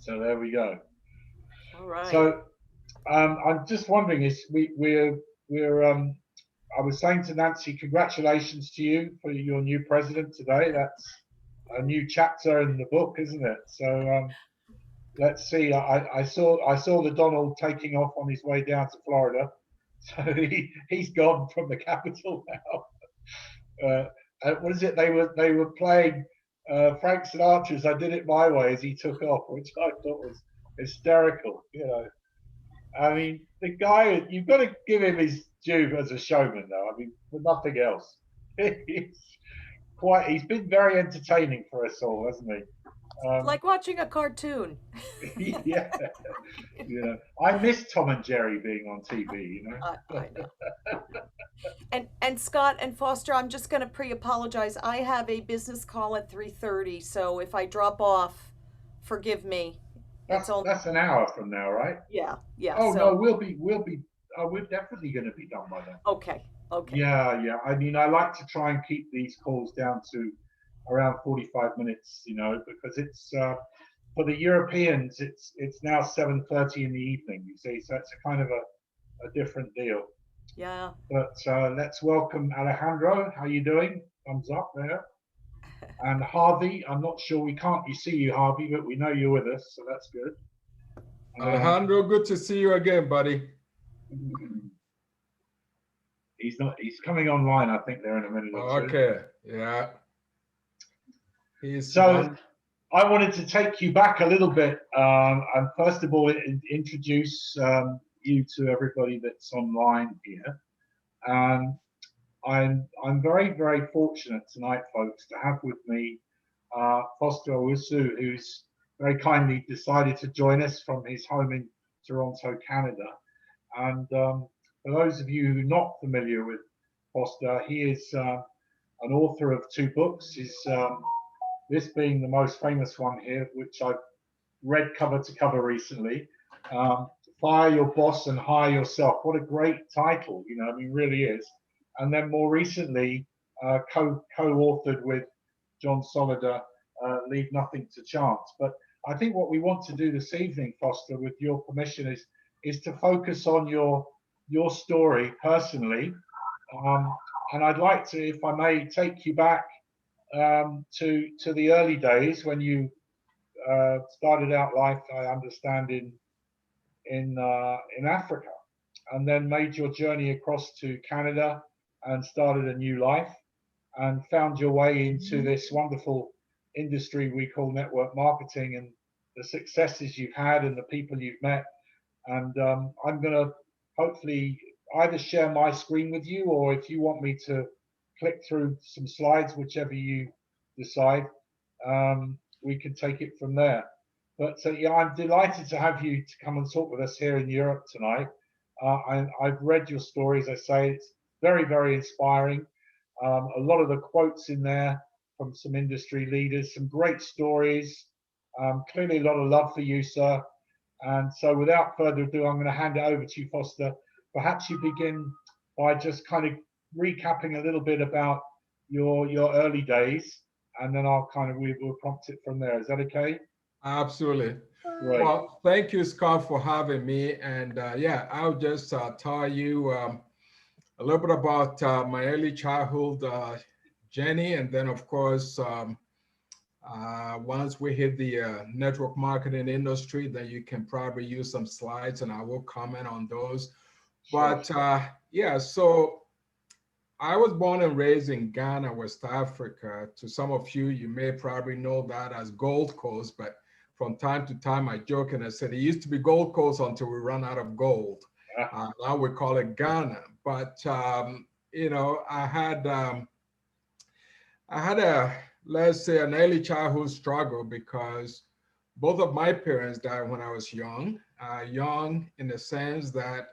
So there we go. All right. So I'm just wondering, is we're I was saying to Nancy, congratulations to you for your new president today. That's a new chapter in the book, isn't it? So let's see. I saw the Donald taking off on his way down to Florida, so he's gone from the capital now. What is it? They were playing Frank Sinatra's "I Did It My Way" as he took off, which I thought was hysterical. I mean, the guy, you've got to give him his due as a showman, though. I mean, for nothing else. he's he's been very entertaining for us all, hasn't he? Like watching a cartoon. Yeah, I miss Tom and Jerry being on TV. I know. And Scott and Foster, I'm just going to pre-apologize. I have a business call at 3:30, so if I drop off, forgive me. It's That's only that's an hour from now, right? yeah, yeah. Oh no, So we'll be. We're definitely going to be done by then. okay, okay. Yeah, yeah. I mean, I like to try and keep these calls down to around 45 minutes, because it's for the Europeans, it's now 7:30 in the evening. You see, so it's a kind of a different deal. Yeah. But let's welcome Alejandro. How you doing? Thumbs up there. And Harvey, I'm not sure we can't you see you, Harvey, but we know you're with us, so that's good. Um, Alejandro, good to see you again, buddy. he's not. He's coming online. I think there in a minute or two. Okay, yeah. He's So one. I wanted to take you back a little bit, and first of all, introduce you to everybody that's online here. Um, I'm very fortunate tonight, folks, to have with me Foster Owusu, who's very kindly decided to join us from his home in Toronto, Canada. And for those of you who are not familiar with Foster, he is an author of two books. This being the most famous one here, which I've read cover to cover recently. Um, Fire Your Boss and Hire Yourself. What a great title, I mean, really is. And then more recently, co-authored with John Solider, Leave Nothing to Chance. But I think what we want to do this evening, Foster, with your permission, is to focus on your story personally. And I'd like to, if I may, take you back to the early days when you started out life, I understand, in Africa, and then made your journey across to Canada and started a new life, and found your way into this wonderful industry we call network marketing, and the successes you've had and the people you've met. And I'm going to hopefully either share my screen with you, or if you want me to click through some slides, whichever you decide, we can take it from there. But yeah, I'm delighted to have you to come and talk with us here in Europe tonight. I've read your story, as I say, it's very inspiring. A lot of the quotes in there from some industry leaders, some great stories, clearly a lot of love for you, sir. And so without further ado, I'm going to hand it over to you, Foster. Perhaps you begin by just kind of recapping a little bit about your early days, and then we'll prompt it from there. Is that okay? Absolutely. Great. Well, thank you, Scott, for having me. And yeah, I'll just tell you a little bit about my early childhood journey. And then, of course, once we hit the network marketing industry, then you can probably use some slides and I will comment on those. Sure. But yeah, so I was born and raised in Ghana, West Africa. To some of you, you may probably know that as Gold Coast, but from time to time I joke and I said it used to be Gold Coast until we run out of gold. Now we call it Ghana. But I had a, let's say, an early childhood struggle because both of my parents died when I was young. Young in the sense that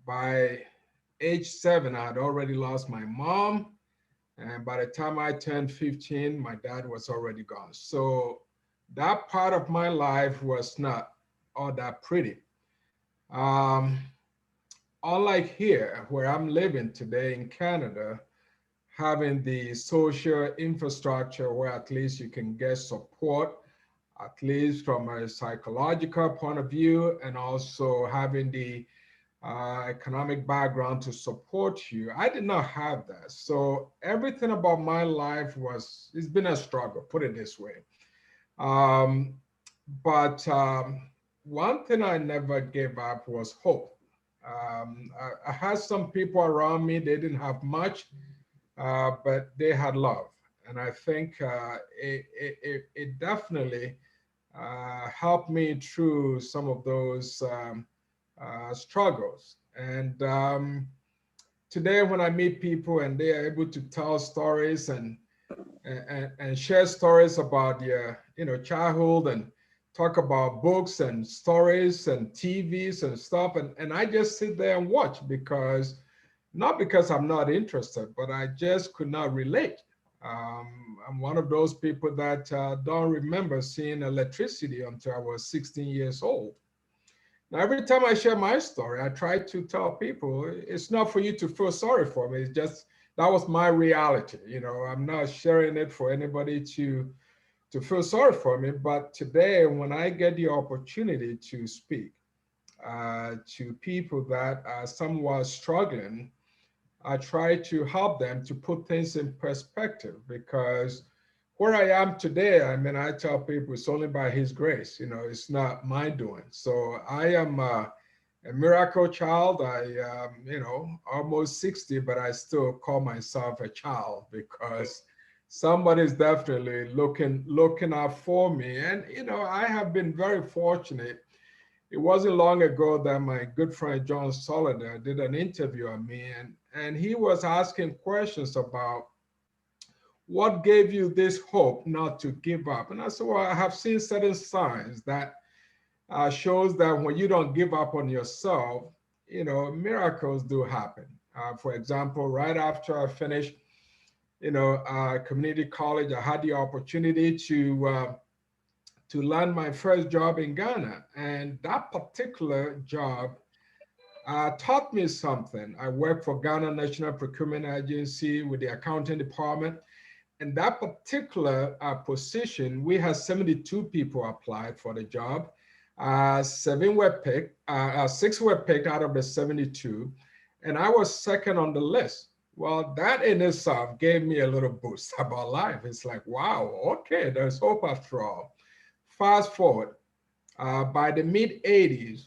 by age 7, I had already lost my mom. And by the time I turned 15, my dad was already gone. So that part of my life was not all that pretty. Um, Unlike here, where I'm living today in Canada, having the social infrastructure where at least you can get support at least from a psychological point of view, and also having the economic background to support you. I did not have that. So everything about my life it's been a struggle, put it this way. Um, but one thing I never gave up was hope. I had some people around me, they didn't have much, but they had love. And I think it definitely helped me through some of those struggles. And today, when I meet people and they are able to tell stories and share stories about their childhood and talk about books and stories and TVs and stuff, and I just sit there and watch because not because I'm not interested, but I just could not relate. I'm one of those people that don't remember seeing electricity until I was 16 years old. Now, every time I share my story, I try to tell people it's not for you to feel sorry for me. It's just that was my reality. I'm not sharing it for anybody to feel sorry for me. But today, when I get the opportunity to speak to people that are somewhat struggling, I try to help them to put things in perspective because where I am today, I mean, I tell people it's only by His grace, it's not my doing. So I am a miracle child. Almost 60, but I still call myself a child because somebody's definitely looking out for me. And, I have been very fortunate. It wasn't long ago that my good friend John Solider did an interview on me, and he was asking questions about what gave you this hope not to give up. And I said, well, I have seen certain signs that shows that when you don't give up on yourself, miracles do happen. For example, right after I finished, community college, I had the opportunity to land my first job in Ghana. And that particular job taught me something. I worked for Ghana National Procurement Agency with the accounting department. And that particular position, we had 72 people applied for the job. 6 were picked out of the 72, and I was second on the list. Well, that in itself gave me a little boost about life. It's like, wow, okay, there's hope after all. Fast forward, by the mid 80s,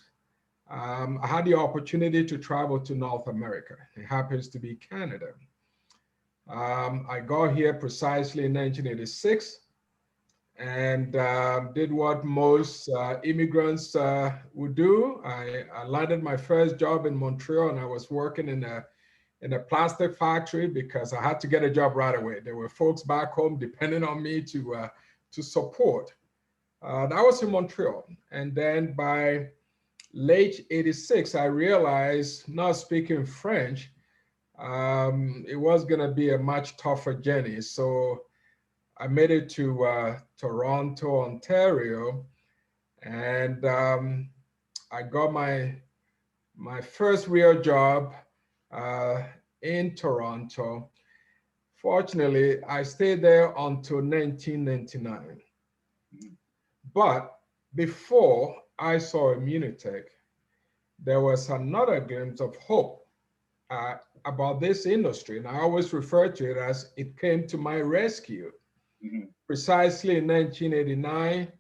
I had the opportunity to travel to North America. It happens to be Canada. I got here precisely in 1986 and did what most immigrants would do. I landed my first job in Montreal, and I was working in a plastic factory because I had to get a job right away. There were folks back home depending on me to support. That was in Montreal. And then by late 86, I realized not speaking French, it was going to be a much tougher journey. So I made it to Toronto, Ontario, and I got my first real job in Toronto. Fortunately, I stayed there until 1999. But before I saw Immunitech, there was another glimpse of hope about this industry. And I always refer to it as it came to my rescue. Mm-hmm. Precisely in 1989,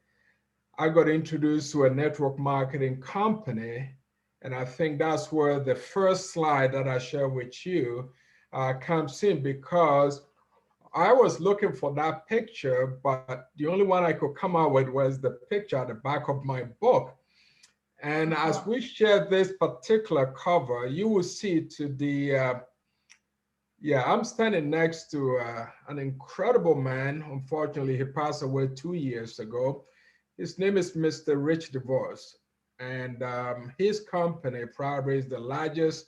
I got introduced to a network marketing company. And I think that's where the first slide that I share with you comes in, because I was looking for that picture, but the only one I could come out with was the picture at the back of my book. And as we share this particular cover, you will see to the, I'm standing next to an incredible man. Unfortunately, he passed away 2 years ago. His name is Mr. Rich DeVos. And his company probably is the largest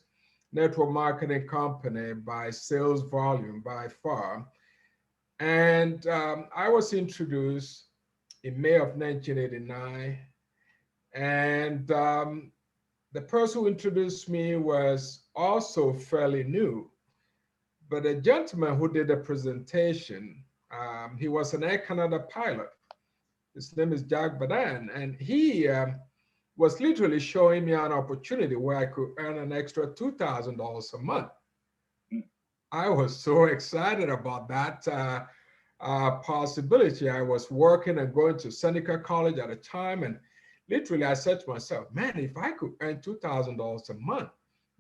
network marketing company by sales volume by far. And I was introduced in May of 1989. And the person who introduced me was also fairly new. But the gentleman who did the presentation, he was an Air Canada pilot. His name is Jack Badan, and he was literally showing me an opportunity where I could earn an extra $2,000 a month. I was so excited about that possibility. I was working and going to Seneca College at the time, and literally I said to myself, man, if I could earn $2,000 a month,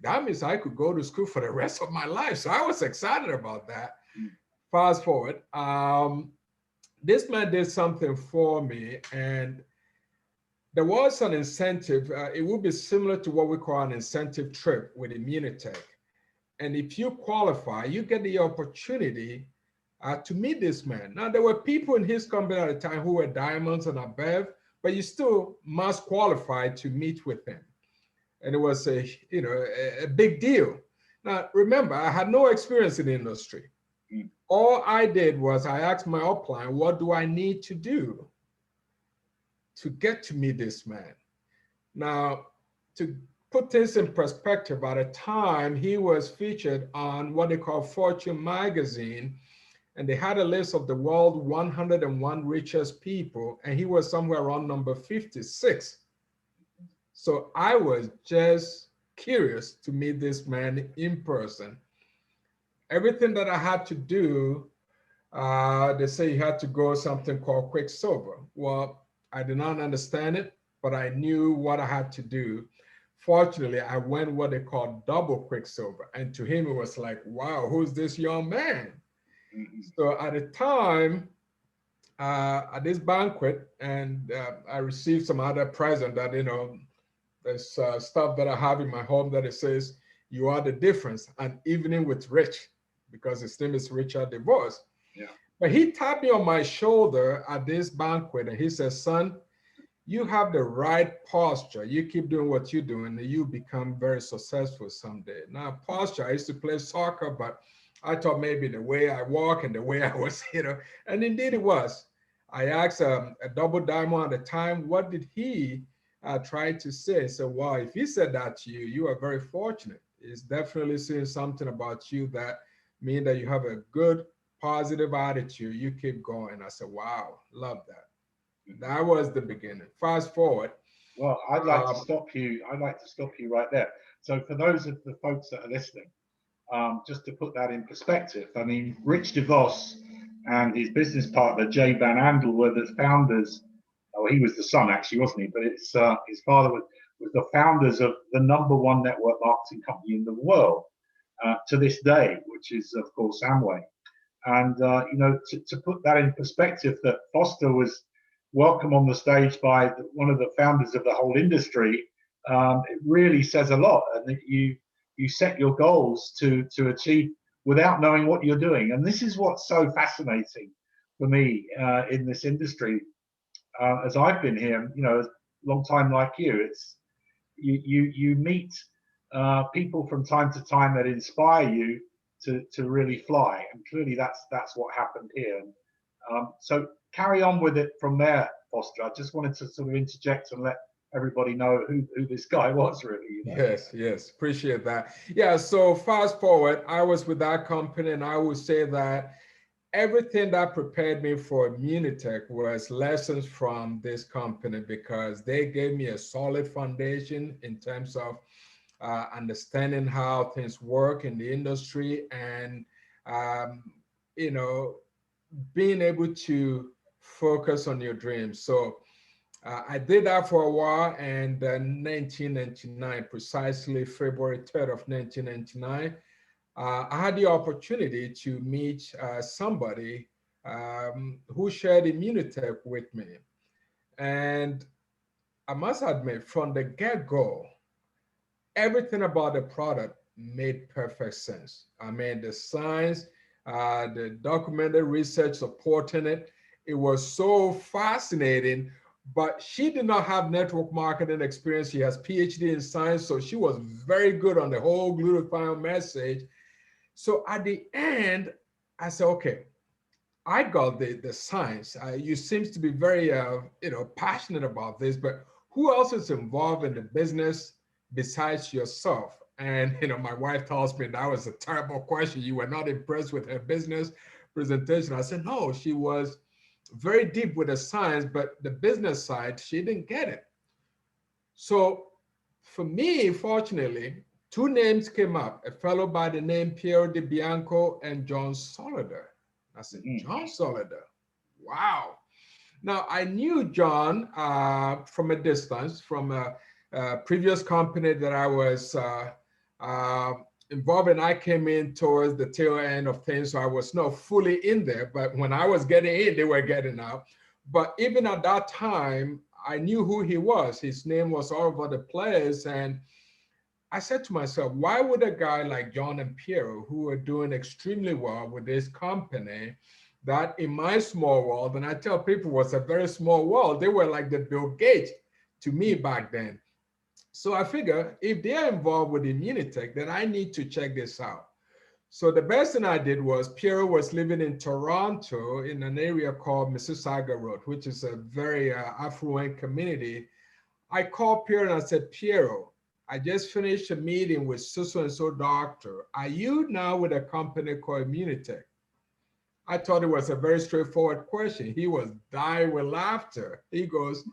that means I could go to school for the rest of my life. So I was excited about that. Fast forward, this man did something for me, and there was an incentive. It would be similar to what we call an incentive trip with Immunitech. And if you qualify, you get the opportunity to meet this man. Now, there were people in his company at the time who were diamonds and above, but you still must qualify to meet with him. And it was a big deal. Now, remember, I had no experience in the industry. All I did was I asked my upline, what do I need to do to get to meet this man? Now, to put things in perspective, at the time, he was featured on what they call Fortune magazine, and they had a list of the world 101 richest people, and he was somewhere around number 56. So I was just curious to meet this man in person. Everything that I had to do, they say you had to go something called Quicksilver. Well, I did not understand it, but I knew what I had to do. Fortunately, I went what they call double Quicksilver. And to him, it was like, wow, who's this young man? So at the time, at this banquet, and I received some other present that, there's stuff that I have in my home that it says, you are the difference, an evening with Rich, because his name is Richard DeVos. Yeah. But he tapped me on my shoulder at this banquet, and he says, son, you have the right posture. You keep doing what you're doing, and you become very successful someday. Now, posture, I used to play soccer, but I thought maybe the way I walk and the way I was, and indeed it was. I asked a double diamond at the time, what did he try to say? So, wow, if he said that to you, you are very fortunate. It's definitely saying something about you that means that you have a good, positive attitude. You keep going. I said, wow, love that. That was the beginning. Fast forward. Well, I'd like to stop you. I'd like to stop you right there. So for those of the folks that are listening, just to put that in perspective, I mean, Rich DeVos and his business partner, Jay Van Andel, were the founders. Oh, he was the son, actually, wasn't he? But it's his father was the founders of the #1 network marketing company in the world to this day, which is, of course, Amway. And, to put that in perspective, that Foster was welcome on the stage by one of the founders of the whole industry, it really says a lot. And that you set your goals to achieve without knowing what you're doing. And this is what's so fascinating for me in this industry, as I've been here, a long time like you. It's you meet people from time to time that inspire you to really fly, and clearly that's what happened here. And, so carry on with it from there, Foster. I just wanted to sort of interject and let everybody know who this guy was, really. Yes, appreciate that. Yeah, so fast forward, I was with that company, and I would say that everything that prepared me for Immunitech was lessons from this company, because they gave me a solid foundation in terms of understanding how things work in the industry, and being able to focus on your dreams. So I did that for a while, and 1999, precisely February 3rd of 1999, I had the opportunity to meet somebody who shared Immunitech with me. And I must admit, from the get-go, everything about the product made perfect sense. I mean, the science, the documented research supporting it, it was so fascinating. But she did not have network marketing experience. She has PhD in science, so she was very good on the whole glutathione message. So at the end, I said, okay, I got the science. You seem to be very passionate about this, but who else is involved in the business besides yourself? And my wife tells me that was a terrible question. You were not impressed with her business presentation. I said, no, she was very deep with the science, but the business side, she didn't get it. So for me, fortunately, two names came up, a fellow by the name Piero Di Bianco and John Solider. I said, John Solider, wow. Now, I knew John from a distance, from a previous company that I was involved in. I came in towards the tail end of things, so I was not fully in there. But when I was getting in, they were getting out. But even at that time, I knew who he was. His name was all over the place. And I said to myself, why would a guy like John and Piero, who are doing extremely well with this company, that in my small world, and I tell people it was a very small world, they were like the Bill Gates to me back then. So I figure if they're involved with Immunitech, then I need to check this out. So the best thing I did was Piero was living in Toronto in an area called Mississauga Road, which is a very affluent community. I called Piero and I said, Piero, I just finished a meeting with so-and-so doctor. Are you now with a company called Immunitech? I thought it was a very straightforward question. He was dying with laughter. He goes,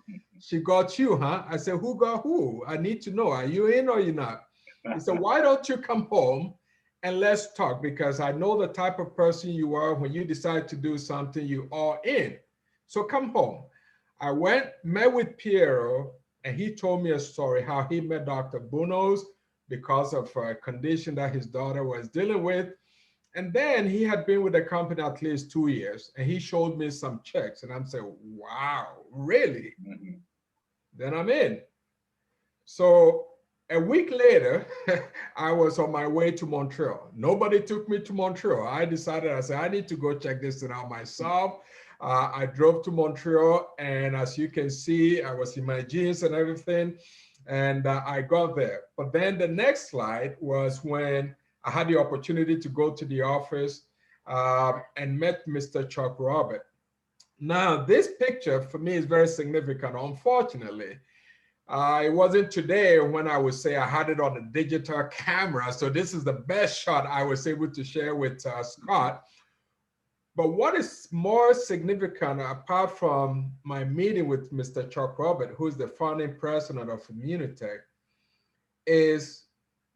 she got you, huh? I said, who got who? I need to know. Are you in or you not? He said, why don't you come home and let's talk? Because I know the type of person you are. When you decide to do something, you are in. So come home. I went, met with Piero, and he told me a story how he met Dr. Bunos because of a condition that his daughter was dealing with. And then he had been with the company at least 2 years, and he showed me some checks, and I'm saying, wow, really? Then I'm in. So a week later, I was on my way to Montreal. Nobody took me to Montreal. I decided, I said, I need to go check this thing out myself. I drove to Montreal, and as you can see, I was in my jeans and everything, and I got there. But then the next slide was when I had the opportunity to go to the office and met Mr. Chuck Robert. Now, this picture for me is very significant, unfortunately. It wasn't today when I would say I had it on a digital camera. So this is the best shot I was able to share with Scott. But what is more significant, apart from my meeting with Mr. Chuck Robert, who's the founding president of Immunitech, is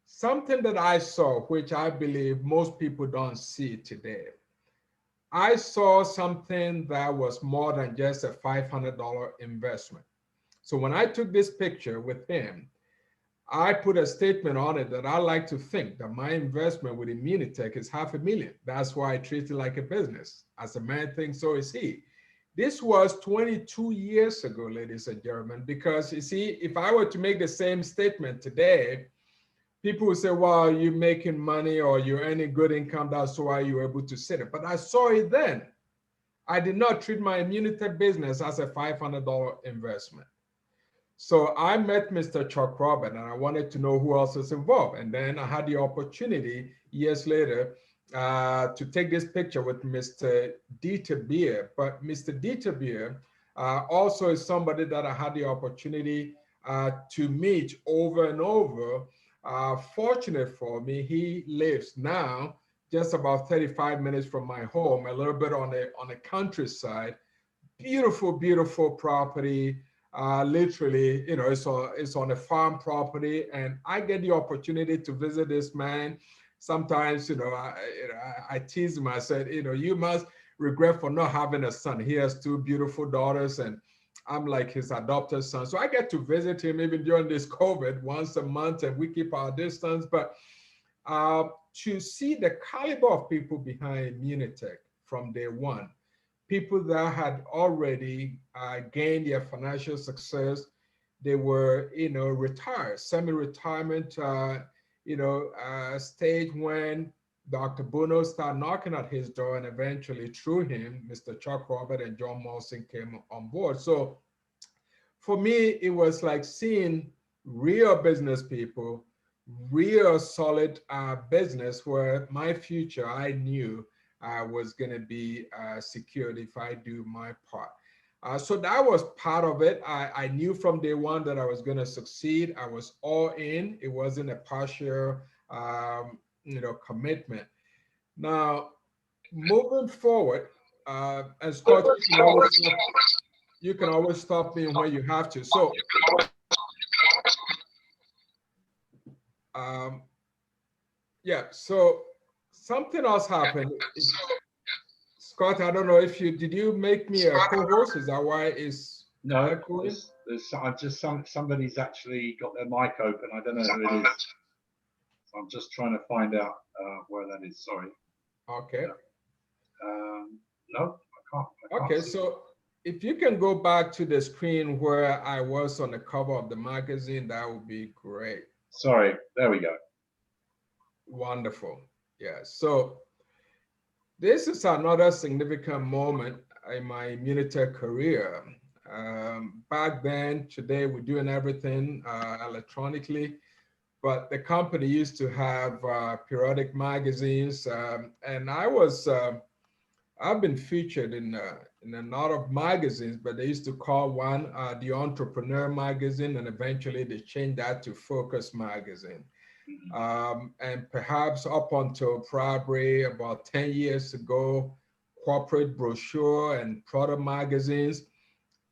something that I saw, which I believe most people don't see today. I saw something that was more than just a $500 investment. So when I took this picture with him, I put a statement on it that I like to think that my investment with Immunitech is $500,000. That's why I treat it like a business. As a man thinks, so is he. This was 22 years ago, ladies and gentlemen, because you see, if I were to make the same statement today, people would say, well, you're making money or you're earning good income, that's why you're able to say it. But I saw it then. I did not treat my Immunitech business as a $500 investment. So I met Mr. Chuck Robert and I wanted to know who else is involved. And then I had the opportunity years later to take this picture with Mr. Dieter Beer. But Mr. Dieter Beer also is somebody that I had the opportunity to meet over and over. Fortunate for me, he lives now just about 35 minutes from my home, a little bit on the countryside. Beautiful, beautiful property. Literally, you know, it's on a farm property, and I get the opportunity to visit this man. Sometimes, I tease him. I said, you must regret for not having a son. He has two beautiful daughters, and I'm like his adopted son. So I get to visit him even during this COVID once a month, and we keep our distance. But to see the caliber of people behind Immunitech from day one, people that had already gained their financial success, they were, retired, semi-retirement, stage when Dr. Bruno started knocking at his door, and eventually through him, Mr. Chuck Robert and John Molson came on board. So for me, it was like seeing real business people, real solid business where my future, I knew was going to be secured if I do my part. So that was part of it. I knew from day one that I was going to succeed. I was all in. It wasn't a partial, commitment. Now, moving forward, And Scott, you can always stop me when you have to. So, yeah, so something else happened. Scott, I don't know if did you make me a co-host? Is that why it's No, echoing? I'm just somebody's actually got their mic open. I don't know who it is. So I'm just trying to find out where that is. Sorry. Okay. No, I can't. Okay, so if you can go back to the screen where I was on the cover of the magazine, that would be great. Sorry, there we go. Wonderful. Yeah, so this is another significant moment in my Immunitech career. Back then, today we're doing everything electronically, but the company used to have periodic magazines, and I've been featured in a lot of magazines, but they used to call one the Entrepreneur magazine, and eventually they changed that to Focus magazine. And perhaps up until probably about 10 years ago, corporate brochure and product magazines,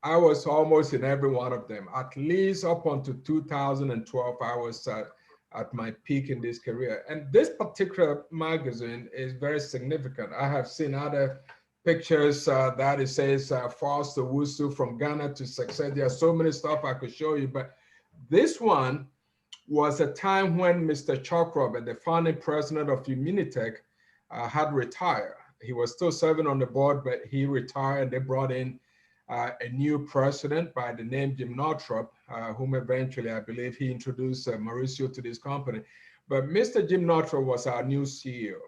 I was almost in every one of them. At least up until 2012, I was at my peak in this career. And this particular magazine is very significant. I have seen other pictures that it says Foster Owusu from Ghana to success. There's so many stuff I could show you, but this one was a time when Mr. Chuck Robert, the founding president of Immunitech, had retired. He was still serving on the board, but he retired. They brought in a new president by the name Jim Northrop, whom eventually I believe he introduced Mauricio to this company. But Mr. Jim Northrop was our new CEO.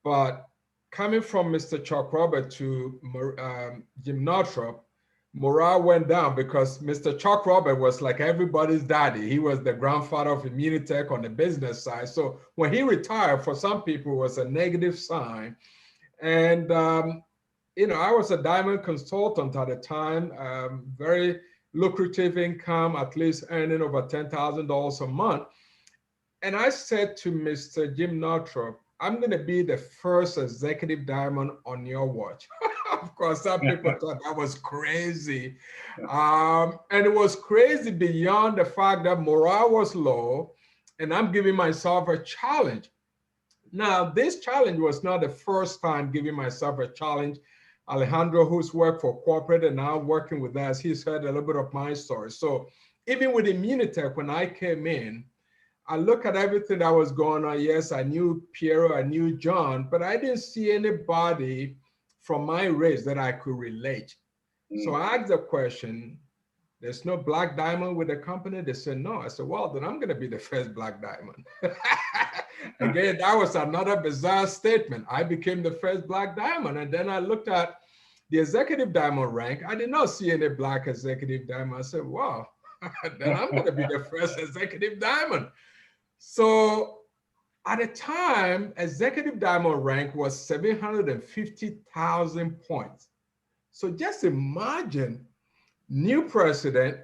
But coming from Mr. Chuck Robert to Jim Northrop, morale went down because Mr. Chuck Robert was like everybody's daddy. He was the grandfather of Immunitech on the business side. So when he retired, for some people, it was a negative sign. And I was a diamond consultant at the time, very lucrative income, at least earning over $10,000 a month. And I said to Mr. Jim Northrop, I'm going to be the first executive diamond on your watch. Of course, some people thought that was crazy. And it was crazy beyond the fact that morale was low, and I'm giving myself a challenge. Now, this challenge was not the first time giving myself a challenge. Alejandro, who's worked for corporate and now working with us, he's heard a little bit of my story. So even with Immunitech, when I came in, I look at everything that was going on. Yes, I knew Piero, I knew John, but I didn't see anybody from my race that I could relate. So I asked the question, there's no black diamond with the company? They said, no. I said, well, then I'm going to be the first black diamond. Again, that was another bizarre statement. I became the first black diamond. And then I looked at the executive diamond rank. I did not see any black executive diamond. I said, wow, then I'm going to be the first executive diamond. So at the time, executive diamond rank was 750,000 points. So just imagine new president,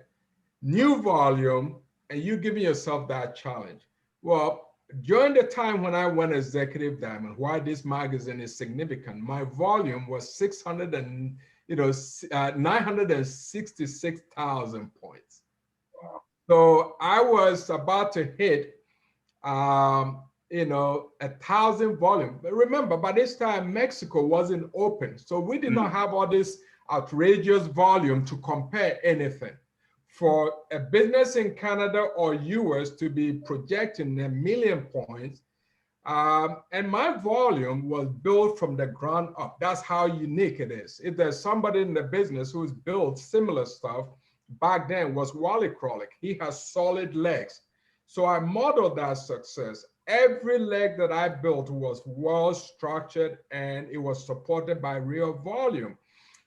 new volume, and you giving yourself that challenge. Well, during the time when I went executive diamond, why this magazine is significant, my volume was 966,000 points. Wow. So I was about to hit 1,000 volume. But remember, by this time, Mexico wasn't open. So we did not have all this outrageous volume to compare anything. For a business in Canada or US to be projecting 1 million points, and my volume was built from the ground up. That's how unique it is. If there's somebody in the business who's built similar stuff, back then was Wally Krolick. He has solid legs. So I modeled that success. Every leg that I built was well structured and it was supported by real volume.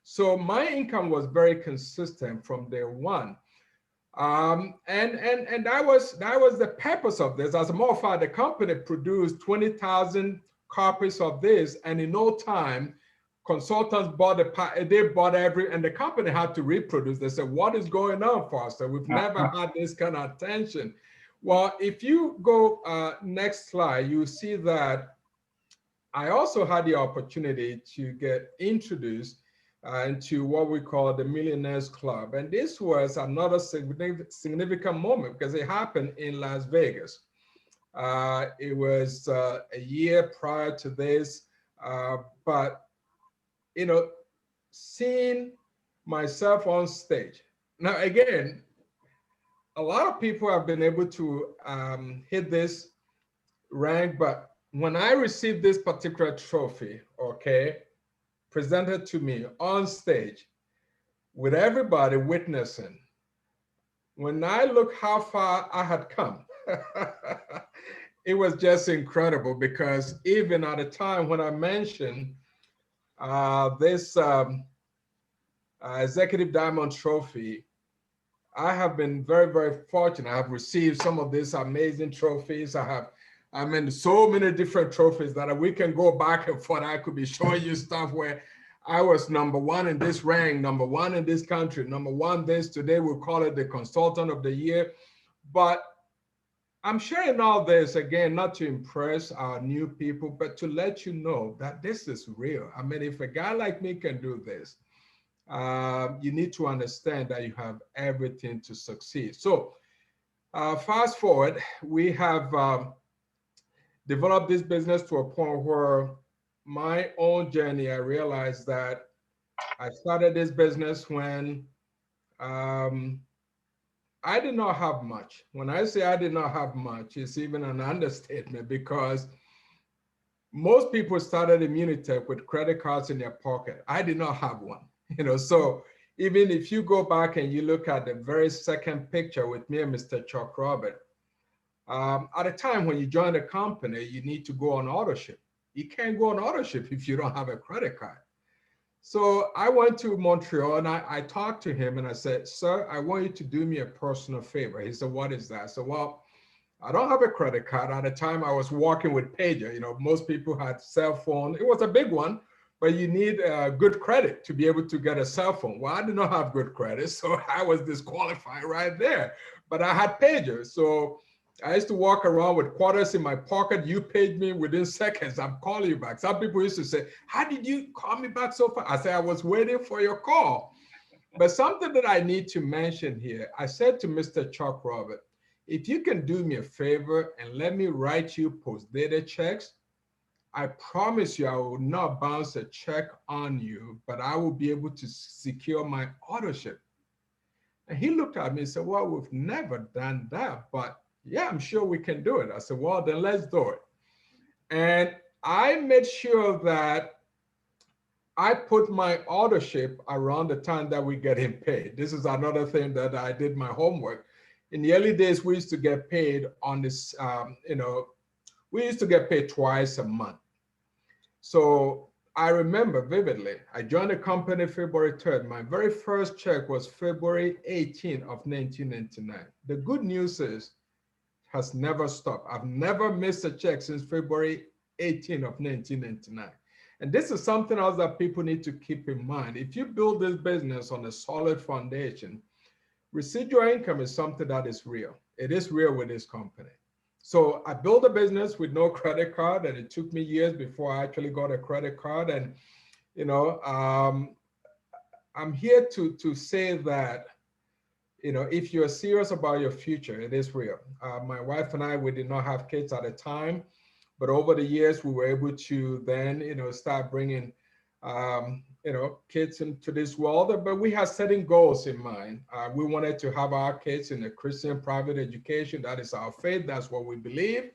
So my income was very consistent from day one. And that was the purpose of this. As a matter of fact, the company produced 20,000 copies of this, and in no time, consultants bought and the company had to reproduce. They said, what is going on, Foster? We've never had this kind of attention. Well, if you go next slide, you see that I also had the opportunity to get introduced into what we call the Millionaires Club. And this was another significant moment because it happened in Las Vegas. It was a year prior to this, but you know, seeing myself on stage. Now, again, a lot of people have been able to hit this rank, but when I received this particular trophy, okay, presented to me on stage with everybody witnessing, when I look how far I had come, it was just incredible because even at the time when I mentioned this Executive Diamond Trophy, I have been very, very fortunate. I have received some of these amazing trophies. I mean, so many different trophies that we can go back and forth. I could be showing you stuff where I was number one in this rank, number one in this country, number one this. Today we call it the Consultant of the Year. But I'm sharing all this again, not to impress our new people, but to let you know that this is real. I mean, if a guy like me can do this, you need to understand that you have everything to succeed. So fast forward, we have developed this business to a point where my own journey, I realized that I started this business when I did not have much. When I say I did not have much, it's even an understatement because most people started Immunitech with credit cards in their pocket. I did not have one, so even if you go back and you look at the very second picture with me and Mr. Chuck Robert, at a time when you join a company, you need to go on auto ship. You can't go on auto ship if you don't have a credit card. So I went to Montreal and I talked to him and I said, sir, I want you to do me a personal favor. He said, what is that? I said, well, I don't have a credit card. At the time I was working with pager. Most people had cell phone. It was a big one, but you need good credit to be able to get a cell phone. Well, I did not have good credit, so I was disqualified right there. But I had pager. So I used to walk around with quarters in my pocket. You paid me within seconds. I'm calling you back. Some people used to say, how did you call me back so fast? I said, I was waiting for your call. But something that I need to mention here, I said to Mr. Chuck Robert, if you can do me a favor and let me write you post-dated checks, I promise you I will not bounce a check on you, but I will be able to secure my auto ship. And he looked at me and said, well, we've never done that, but yeah, I'm sure we can do it. I said, well, then let's do it. And I made sure that I put my auto ship around the time that we get him paid. This is another thing that I did my homework. In the early days, we used to get paid on this, we used to get paid twice a month. So I remember vividly, I joined the company February 3rd. My very first check was February 18th of 1999. The good news is, has never stopped. I've never missed a check since February 18th of 1999. And this is something else that people need to keep in mind. If you build this business on a solid foundation, residual income is something that is real. It is real with this company. So I built a business with no credit card, and it took me years before I actually got a credit card. And, I'm here to say that, if you're serious about your future, it is real. My wife and I, we did not have kids at the time, but over the years, we were able to then, start bringing, kids into this world. But we had setting goals in mind. We wanted to have our kids in a Christian private education. That is our faith. That's what we believe.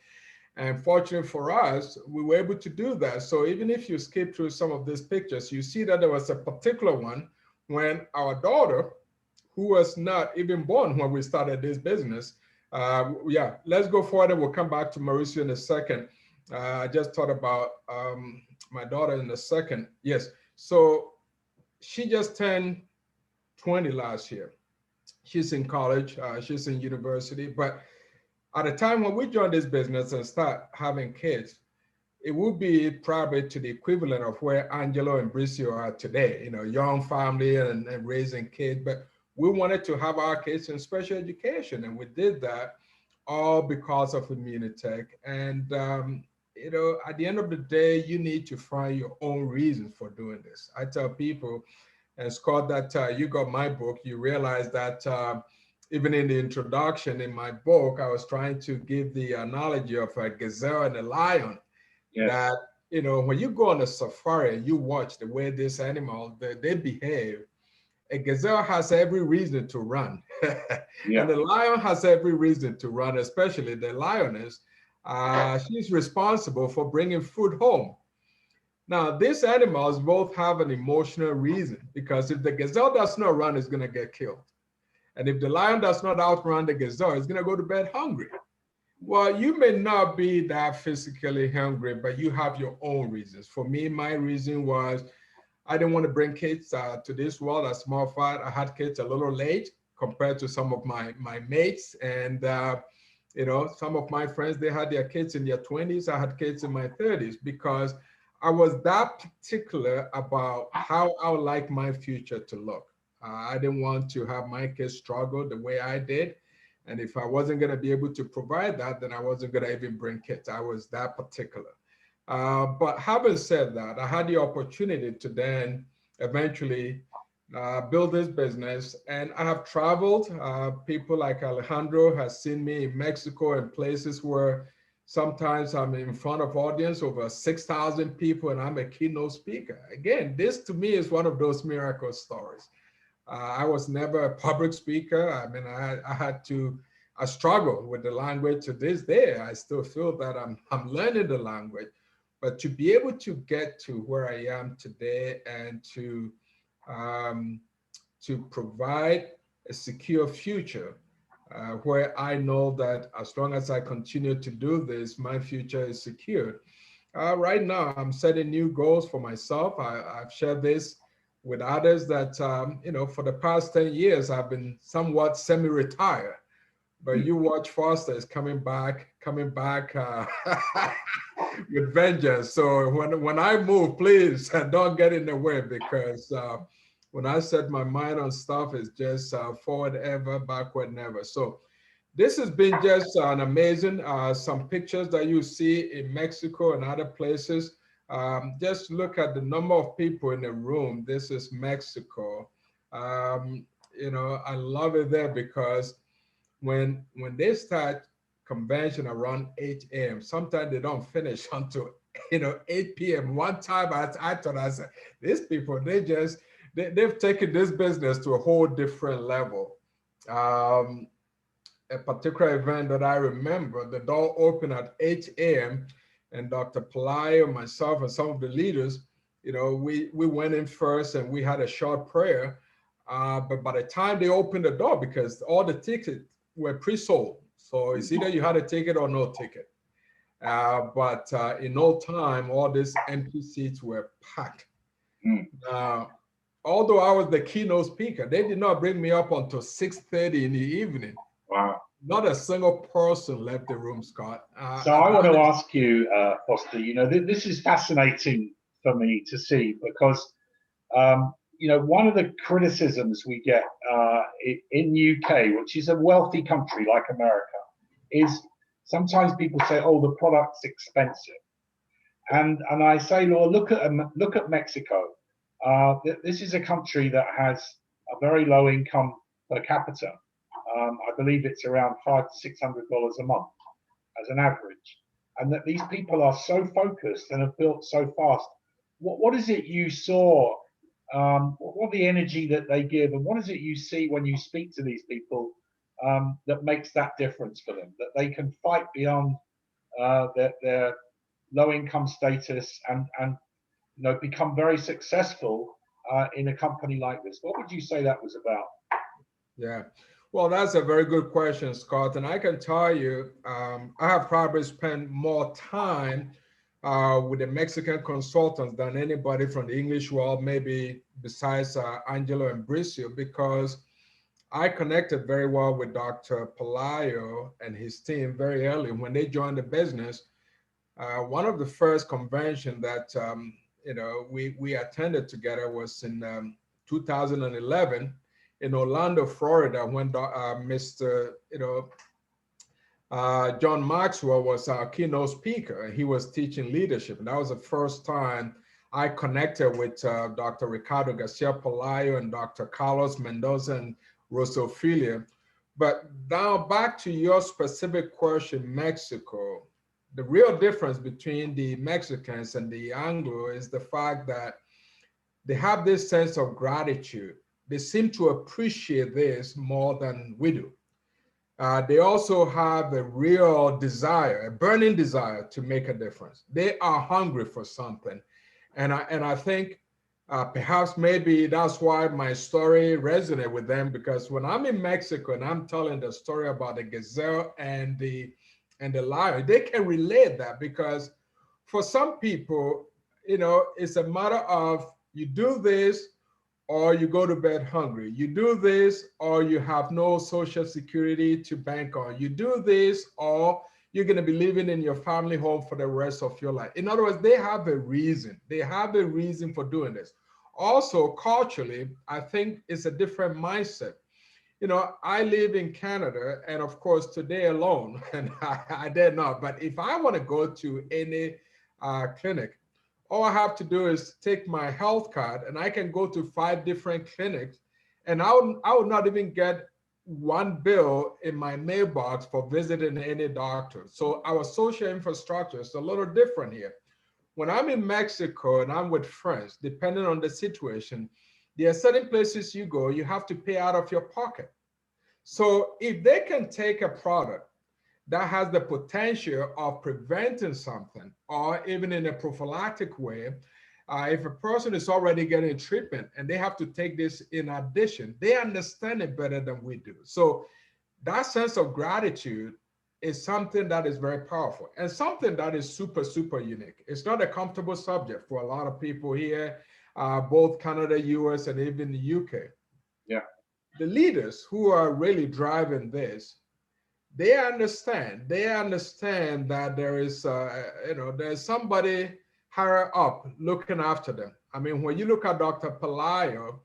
And fortunately for us, we were able to do that. So even if you skip through some of these pictures, you see that there was a particular one when our daughter, who was not even born when we started this business. Let's go forward and we'll come back to Mauricio in a second. I just thought about my daughter in a second. Yes, so she just turned 20 last year. She's in college, she's in university, but at the time when we joined this business and start having kids, it would be probably to the equivalent of where Angelo and Bricio are today, young family and raising kids. But we wanted to have our kids in special education, and we did that all because of Immunitech. And at the end of the day, you need to find your own reasons for doing this. I tell people, and Scott, that you got my book, you realize that even in the introduction in my book, I was trying to give the analogy of a gazelle and a lion. Yes. That, when you go on a safari and you watch the way this animal, they behave, a gazelle has every reason to run. Yeah. And the lion has every reason to run, especially the lioness. She's responsible for bringing food home. Now, these animals both have an emotional reason, because if the gazelle does not run, it's going to get killed. And if the lion does not outrun the gazelle, it's going to go to bed hungry. Well, you may not be that physically hungry, but you have your own reasons. For me, my reason was I didn't want to bring kids to this world. As a matter of fact, I had kids a little late compared to some of my mates. And, some of my friends, they had their kids in their 20s. I had kids in my 30s because I was that particular about how I would like my future to look. I didn't want to have my kids struggle the way I did. And if I wasn't going to be able to provide that, then I wasn't going to even bring kids. I was that particular. But having said that, I had the opportunity to then eventually build this business. And I have traveled. People like Alejandro has seen me in Mexico and places where sometimes I'm in front of audience over 6,000 people and I'm a keynote speaker. Again, this to me is one of those miracle stories. I was never a public speaker. I mean, I struggled with the language to this day. I still feel that I'm learning the language, but to be able to get to where I am today and to provide a secure future where I know that as long as I continue to do this, my future is secured. Right now, I'm setting new goals for myself. I've shared this with others that, for the past 10 years, I've been somewhat semi-retired. But you watch Foster is coming back with vengeance. So when I move, please don't get in the way, because when I set my mind on stuff, it's just forward ever, backward never. So this has been just an amazing, some pictures that you see in Mexico and other places. Just look at the number of people in the room. This is Mexico. I love it there because when they start convention around 8 a.m., sometimes they don't finish until 8 p.m. One time I thought, I said, these people, they've taken this business to a whole different level. A particular event that I remember, the door opened at 8 a.m. and Dr. Pelayo, myself, and some of the leaders, we went in first and we had a short prayer. But by the time they opened the door, because all the tickets were pre-sold, so it's either you had a ticket or no ticket. But in no time, all these empty seats were packed. Although I was the keynote speaker, they did not bring me up until 6:30 in the evening. Wow. Not a single person left the room, Scott. So I want to ask you, Foster, this is fascinating for me to see because, one of the criticisms we get in UK, which is a wealthy country like America, is sometimes people say, oh, the product's expensive. And I say, Lord, look at Mexico. This is a country that has a very low income per capita. I believe it's around $500 to $600 a month as an average, and that these people are so focused and have built so fast. What is it you saw? What the energy that they give, and what is it you see when you speak to these people that makes that difference for them? That they can fight beyond their low income status and become very successful in a company like this. What would you say that was about? Yeah. Well, that's a very good question, Scott. And I can tell you, I have probably spent more time with the Mexican consultants than anybody from the English world, maybe besides Angelo and Bricio, because I connected very well with Dr. Pelayo and his team very early when they joined the business. One of the first convention that we attended together was in 2011 in Orlando, Florida, when Mr. John Maxwell was our keynote speaker. He was teaching leadership. And that was the first time I connected with Dr. Ricardo Garcia Pelayo and Dr. Carlos Mendoza and Rosophilia. But now back to your specific question, Mexico. The real difference between the Mexicans and the Anglo is the fact that they have this sense of gratitude. They seem to appreciate this more than we do. They also have a real desire, a burning desire to make a difference. They are hungry for something. And I think perhaps maybe that's why my story resonated with them, because when I'm in Mexico and I'm telling the story about the gazelle and the lion, they can relate that, because for some people, it's a matter of you do this or you go to bed hungry. You do this or you have no social security to bank on. You do this or you're going to be living in your family home for the rest of your life. In other words, they have a reason. They have a reason for doing this. Also, culturally, I think it's a different mindset. I live in Canada, and of course, today alone, and I dare not, but if I want to go to any clinic, all I have to do is take my health card and I can go to 5 different clinics, and I would not even get one bill in my mailbox for visiting any doctor. So our social infrastructure is a little different here. When I'm in Mexico and I'm with friends, depending on the situation, there are certain places you go, you have to pay out of your pocket. So if they can take a product that has the potential of preventing something, or even in a prophylactic way, if a person is already getting treatment and they have to take this in addition, they understand it better than we do. So that sense of gratitude is something that is very powerful and something that is super, super unique. It's not a comfortable subject for a lot of people here, both Canada, US, and even the UK. Yeah. The leaders who are really driving this, they understand that there is there's somebody higher up looking after them. I mean, when you look at Dr. Pelayo,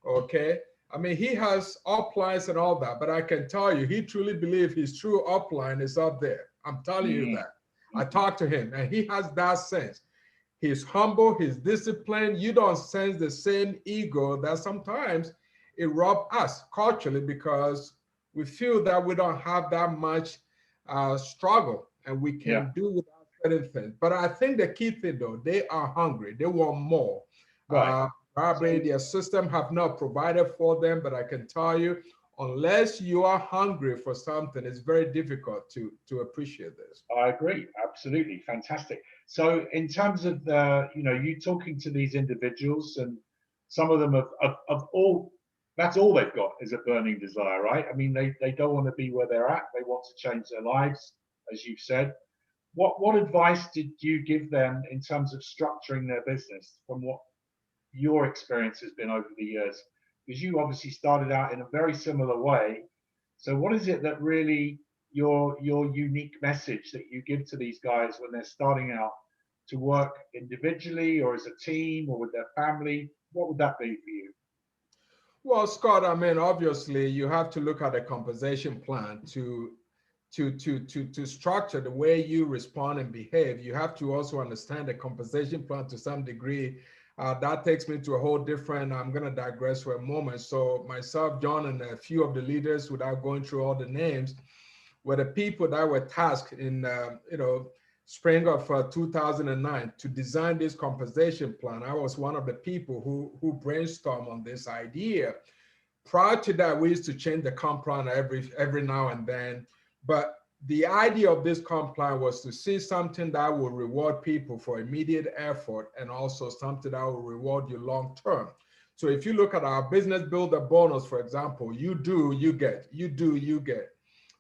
okay, I mean, he has uplines and all that, but I can tell you, he truly believes his true upline is up there. I'm telling you that. I talked to him and he has that sense. He's humble, he's disciplined. You don't sense the same ego that sometimes it robs us culturally, because we feel that we don't have that much struggle and we can do without certain things. But I think the key thing, though, they are hungry. They want more. Right. Probably their system have not provided for them, but I can tell you, unless you are hungry for something, it's very difficult to appreciate this. I agree. Absolutely. Fantastic. So in terms of you talking to these individuals, and some of them have all, that's all they've got is a burning desire, right? I mean, they don't want to be where they're at. They want to change their lives, as you've said. What advice did you give them in terms of structuring their business, from what your experience has been over the years? Because you obviously started out in a very similar way. So what is it that really your unique message that you give to these guys when they're starting out to work individually or as a team or with their family? What would that be for you? Well, Scott, I mean, obviously you have to look at a compensation plan to structure the way you respond and behave. You have to also understand the compensation plan to some degree. That takes me to a whole different, I'm going to digress for a moment. So myself, John, and a few of the leaders, without going through all the names, were the people that were tasked in, spring of 2009 to design this compensation plan. I was one of the people who brainstormed on this idea. Prior to that, we used to change the comp plan every now and then. But the idea of this comp plan was to see something that will reward people for immediate effort, and also something that will reward you long term. So if you look at our business builder bonus, for example, you do, you get.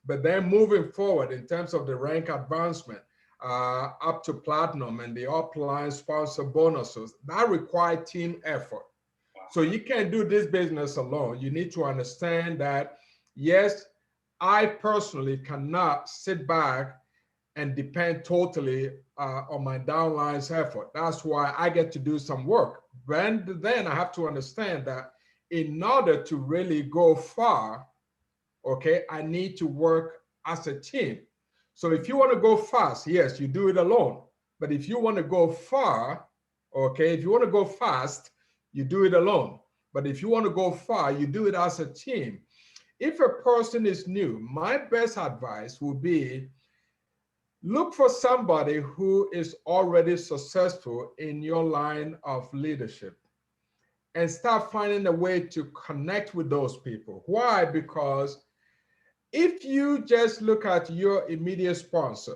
But then moving forward in terms of the rank advancement, up to platinum and the upline sponsor bonuses, that require team effort. So you can't do this business alone. You need to understand that, yes, I personally cannot sit back and depend totally on my downline's effort. That's why I get to do some work. Then I have to understand that in order to really go far, okay, I need to work as a team. So if you want to go fast, yes, you do it alone. But if you want to go far, okay, if you want to go fast, you do it alone. But if you want to go far, you do it as a team. If a person is new, my best advice would be look for somebody who is already successful in your line of leadership and start finding a way to connect with those people. Why? Because if you just look at your immediate sponsor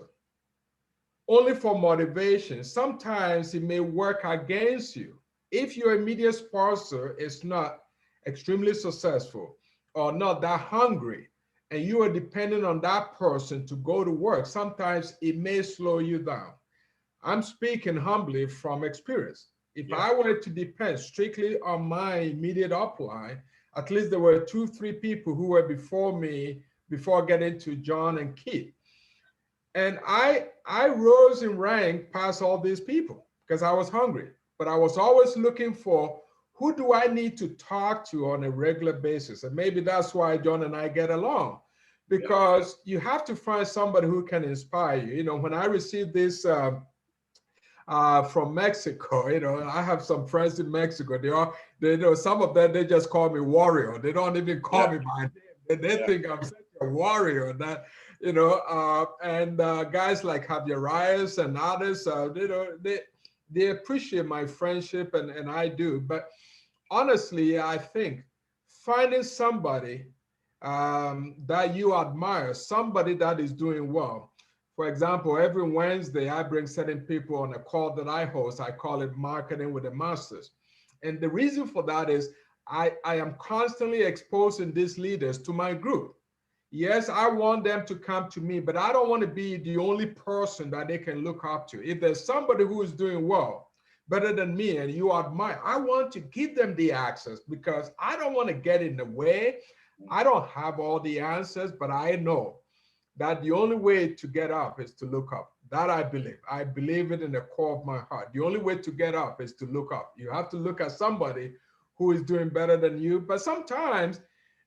only for motivation, sometimes it may work against you. If your immediate sponsor is not extremely successful or not that hungry, and you are dependent on that person to go to work, sometimes it may slow you down. I'm speaking humbly from experience. If Yeah. I were to depend strictly on my immediate upline, at least there were 2, 3 people who were before me before getting to John and Keith. And I rose in rank past all these people because I was hungry. But I was always looking for who do I need to talk to on a regular basis. And maybe that's why John and I get along, because you have to find somebody who can inspire you. You know, when I received this from Mexico, you know, I have some friends in Mexico. They know some of them, they just call me warrior. They don't even call me by name. They think I'm such a warrior that, you know, and guys like Javier Reyes and others, you know, they appreciate my friendship and I do. But honestly, I think finding somebody that you admire, somebody that is doing well. For example, every Wednesday, I bring certain people on a call that I host. I call it Marketing with the Masters. And the reason for that is I am constantly exposing these leaders to my group. Yes, I want them to come to me, but I don't want to be the only person that they can look up to. If there's somebody who is doing well, better than me, and you admire, I want to give them the access because I don't want to get in the way. I don't have all the answers, but I know that the only way to get up is to look up. That I believe. I believe it in the core of my heart. The only way to get up is to look up. You have to look at somebody who is doing better than you, but sometimes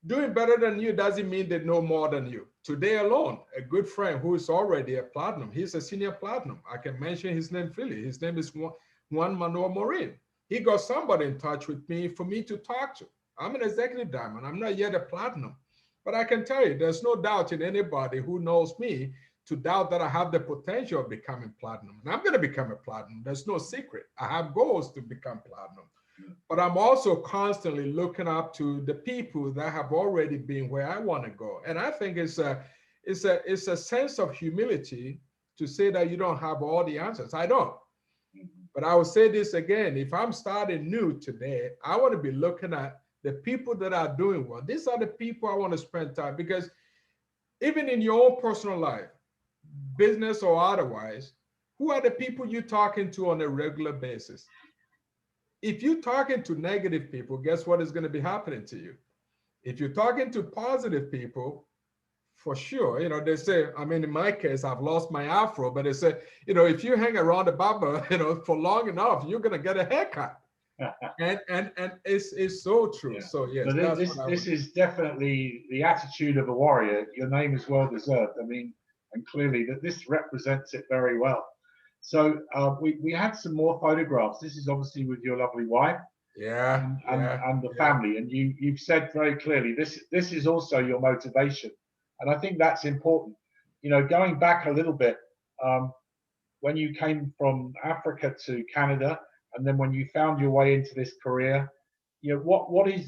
doing better than you doesn't mean they know more than you. Today alone, a good friend who is already a platinum, he's a senior platinum. I can mention his name freely. His name is Juan Manuel Morin. He got somebody in touch with me for me to talk to. I'm an executive diamond. I'm not yet a platinum. But I can tell you, there's no doubt in anybody who knows me to doubt that I have the potential of becoming platinum. And I'm going to become a platinum. There's no secret. I have goals to become platinum. But I'm also constantly looking up to the people that have already been where I want to go. And I think it's a sense of humility to say that you don't have all the answers. I don't. But I will say this again, if I'm starting new today, I want to be looking at the people that are doing well. These are the people I want to spend time, because even in your own personal life, business or otherwise, who are the people you're talking to on a regular basis? If you're talking to negative people, guess what is going to be happening to you? If you're talking to positive people, for sure, you know, they say, I mean, in my case, I've lost my afro, but they say, you know, if you hang around the barber, you know, for long enough, you're going to get a haircut. and it's so true. Yeah. So yes, So this is definitely the attitude of a warrior. Your name is well deserved. I mean, and clearly that this represents it very well. So we had some more photographs. This is obviously with your lovely wife and the family. And you've said very clearly this is also your motivation, and I think that's important. You know, going back a little bit, when you came from Africa to Canada, and then when you found your way into this career, you know,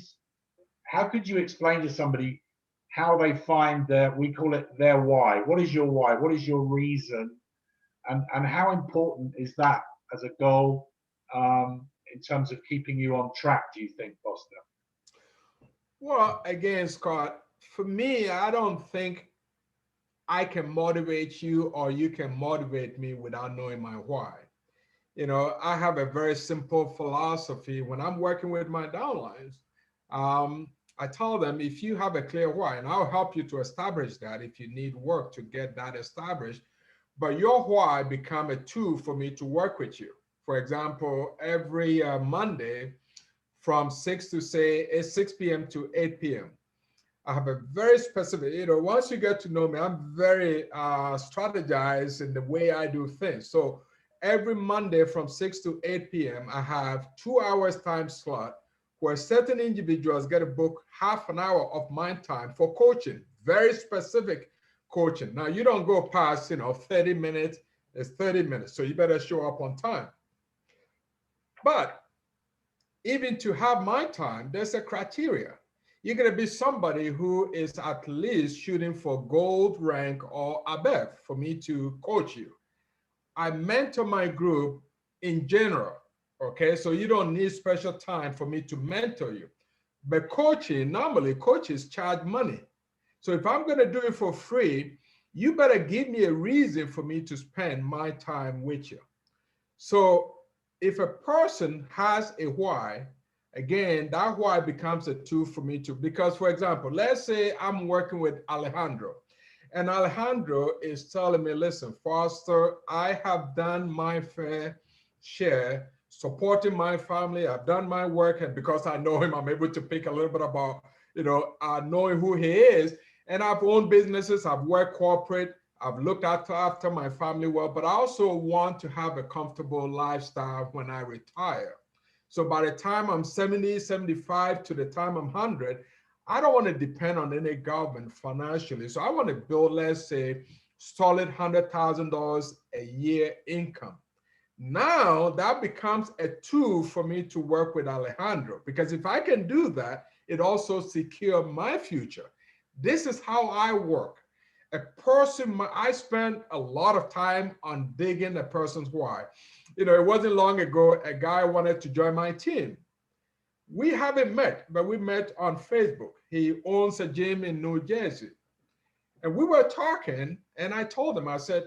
how could you explain to somebody how they find we call it their why? What is your why? What is your reason? And how important is that as a goal in terms of keeping you on track, do you think, Foster? Well, again, Scott, for me, I don't think I can motivate you or you can motivate me without knowing my why. You know, I have a very simple philosophy when I'm working with my downlines. I tell them, if you have a clear why, and I'll help you to establish that if you need work to get that established, but your why become a tool for me to work with you. For example, every Monday from 6 p.m. to 8 p.m., I have a very specific, once you get to know me, I'm very strategized in the way I do things. So every Monday from 6 to 8 p.m., I have 2 hours time slot where certain individuals get to book half an hour of my time for coaching, very specific coaching. Now, you don't go past, 30 minutes, it's 30 minutes. So you better show up on time. But even to have my time, there's a criteria. You're going to be somebody who is at least shooting for gold rank or above for me to coach you. I mentor my group in general. Okay, so you don't need special time for me to mentor you. But coaching, normally coaches charge money. So if I'm going to do it for free, you better give me a reason for me to spend my time with you. So if a person has a why, again, that why becomes a tool for me to, because for example, let's say I'm working with Alejandro and Alejandro is telling me, listen, Foster, I have done my fair share supporting my family. I've done my work, and because I know him, I'm able to pick a little bit about, knowing who he is. And I've owned businesses, I've worked corporate, I've looked after my family well, but I also want to have a comfortable lifestyle when I retire. So by the time I'm 70, 75, to the time I'm 100, I don't want to depend on any government financially. So I want to build, let's say, solid $100,000 a year income. Now that becomes a tool for me to work with Alejandro, because if I can do that, it also secures my future. This is how I work. A person, I spend a lot of time on digging a person's why. It wasn't long ago, a guy wanted to join my team. We haven't met, but we met on Facebook. He owns a gym in New Jersey. And we were talking, and I told him, I said,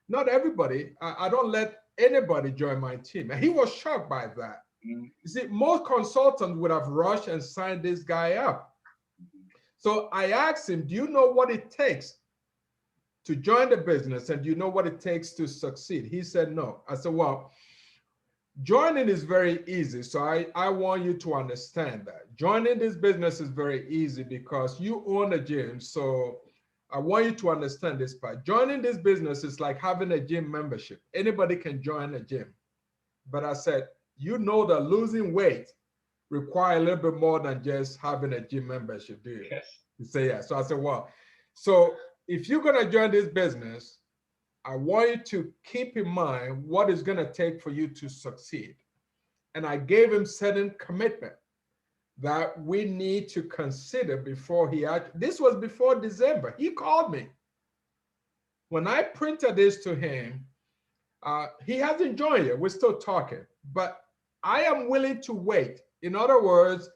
not everybody, I don't let anybody join my team. And he was shocked by that. You see, most consultants would have rushed and signed this guy up. So I asked him, do you know what it takes to join the business, and do you know what it takes to succeed? He said, no. I said, well, joining is very easy. So I want you to understand that. Joining this business is very easy because you own a gym. So I want you to understand this part. Joining this business is like having a gym membership. Anybody can join a gym. But I said, you know that losing weight requires a little bit more than just having a gym membership, do you? Yes. You say yes. So I said, well, so if you're going to join this business, I want you to keep in mind what it's going to take for you to succeed. And I gave him certain commitment that we need to consider before this was before December. He called me. When I printed this to him, he hasn't joined yet. We're still talking, but I am willing to wait. In other words,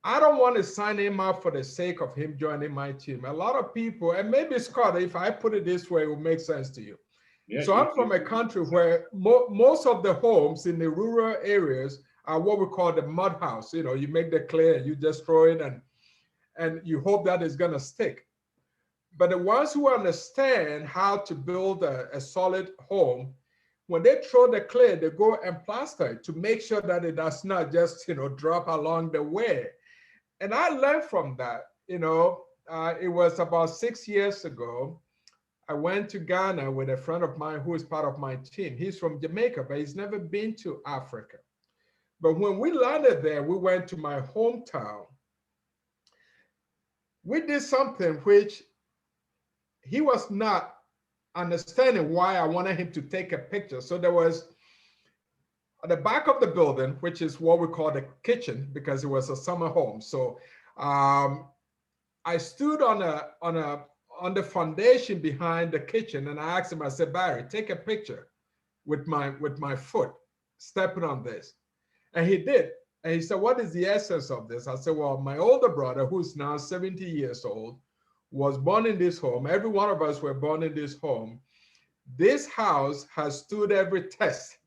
I don't want to sign him up for the sake of him joining my team. A lot of people, and maybe Scott, if I put it this way, it will make sense to you. Yeah, so I'm from a country where most of the homes in the rural areas are what we call the mud house. You make the clay and you just throw it and you hope that it's going to stick. But the ones who understand how to build a solid home, when they throw the clay, they go and plaster it to make sure that it does not just, drop along the way. And I learned from that. It was about 6 years ago. I went to Ghana with a friend of mine who is part of my team. He's from Jamaica, but he's never been to Africa. But when we landed there, we went to my hometown. We did something which he was not understanding why I wanted him to take a picture. So there was at the back of the building, which is what we call the kitchen, because it was a summer home. So I stood on the foundation behind the kitchen, and I asked him, I said, Barry, take a picture with my foot stepping on this. And he did. And he said, what is the essence of this? I said, well, my older brother, who's now 70 years old, was born in this home. Every one of us were born in this home. This house has stood every test.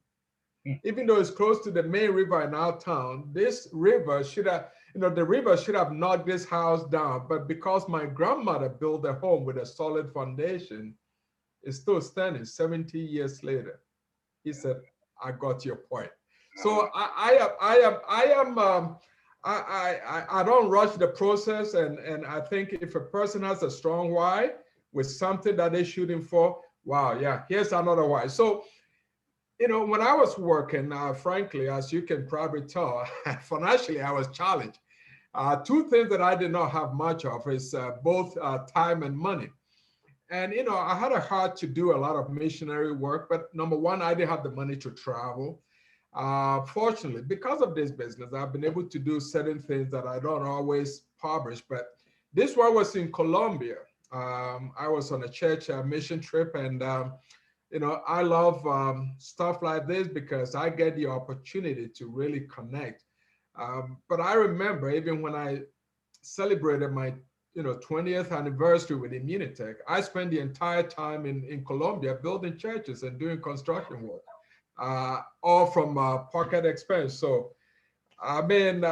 Even though it's close to the main river in our town, this river should have, the river should have knocked this house down. But because my grandmother built a home with a solid foundation, it's still standing 70 years later. He said, I got your point. So I I don't rush the process, and I think if a person has a strong why with something that they're shooting for, wow, yeah, here's another why. So, when I was working, frankly, as you can probably tell, financially, I was challenged. Two things that I did not have much of is both time and money. And, I had a heart to do a lot of missionary work, but number one, I didn't have the money to travel. Fortunately, because of this business, I've been able to do certain things that I don't always publish. But this one was in Colombia. I was on a church mission trip, and I love stuff like this because I get the opportunity to really connect. But I remember even when I celebrated my 20th anniversary with Immunitech, I spent the entire time in Colombia building churches and doing construction work, all from pocket expense. So I mean,